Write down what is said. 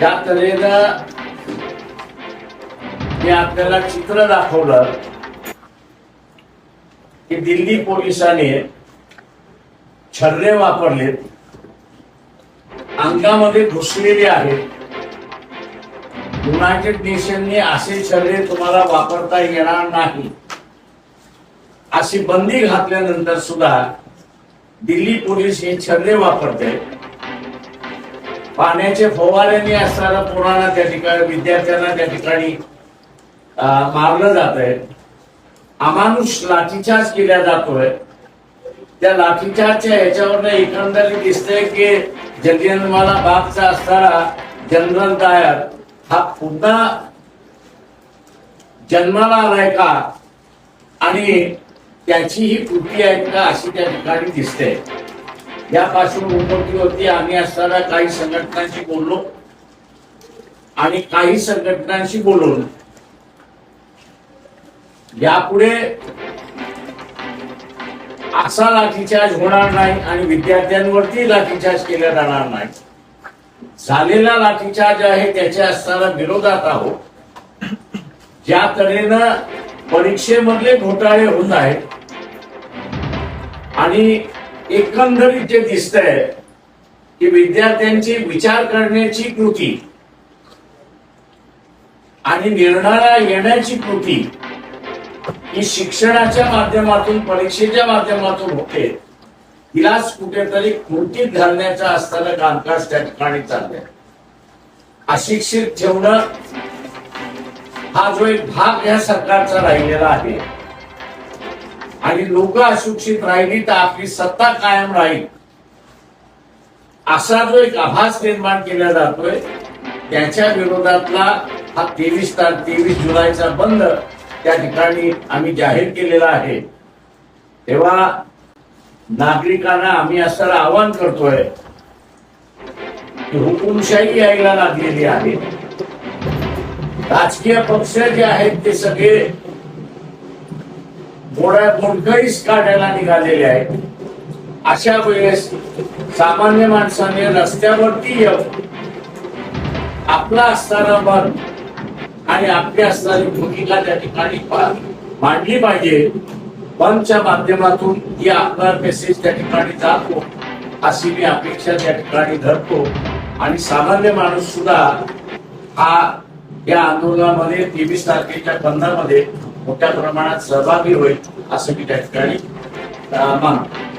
ज्या तऱ्हेनं मी आपल्याला चित्र दाखवलं की दिल्ली पोलिसांनी छर्रे वापरलेत, अंगामध्ये घुसलेले आहेत. युनायटेड नेशनने असे छर्रे तुम्हाला वापरता येणार नाही अशी बंदी घातल्यानंतर सुद्धा दिल्ली पोलीस हे छर्रे वापरते. पाण्याचे फवाऱ्यांनी असणारा पुराणा त्या ठिकाणी विद्यार्थ्यांना त्या ठिकाणी मारलं जात आहे. अमानुष लाठीचार्ज केला जातोय. त्या लाठीचार्जच्या ह्याच्यावर एकंदरीत दिसतंय की जलियनवाला बागचा असणारा जनरल डायर हा पुन्हा जन्माला आलाय का आणि त्याची ही कृती आहे का अशी त्या ठिकाणी दिसते. या पार्श्वभूमीवरती आम्ही असताना काही संघटनांशी बोललो आणि काही संघटनांशी बोलून यापुढे असा लाठीचार्ज होणार नाही आणि विद्यार्थ्यांवरती लाठीचार्ज केला जाणार नाही. झालेला लाठीचार्ज आहे त्याच्या असताना विरोधात आहोत. ज्या तऱ्हेनं परीक्षेमधले घोटाळे होत आहेत आणि एकंदरीत जे दिसतंय की विद्यार्थ्यांची विचार करण्याची कृती आणि निर्णयाला येण्याची कृती ही शिक्षणाच्या माध्यमातून परीक्षेच्या माध्यमातून होते, तिलाच कुठेतरी कृतीत घालण्याचा असताना कामकाज त्या ठिकाणी चाललंय. अशिक्षित ठेवणं हा जो एक भाग या सरकारचा राहिलेला आहे आणि लोक अशिक्षित राहिली तर आपली सत्ता कायम राहील असा जो एक आभास निर्माण केला जातोय त्याच्या विरोधातला हा 23 जुलैचा बंद त्या ठिकाणी आम्ही जाहीर केलेला आहे. तेव्हा नागरिकांना आम्ही असं आवाहन करतोय की हुकुमशाही यायला लागलेली आहे. राजकीय पक्ष जे आहेत ते सगळे मोडकळीस काढायला निघालेले आहेत. अशा वेळेस सामान्य माणसाने रस्त्यावरती येऊन आपला असणारा मन आणि आपली असणारी भूमिका त्या ठिकाणी मांडली पाहिजे. बंदच्या माध्यमातून ही आपला मेसेज त्या ठिकाणी जातो अशी मी अपेक्षा त्या ठिकाणी धरतो आणि सामान्य माणूस सुद्धा हा या आंदोलनामध्ये 23 तारखेच्या बंदामध्ये मोठ्या प्रमाणात सहभागी होईल असं मी त्या ठिकाणी मानतो.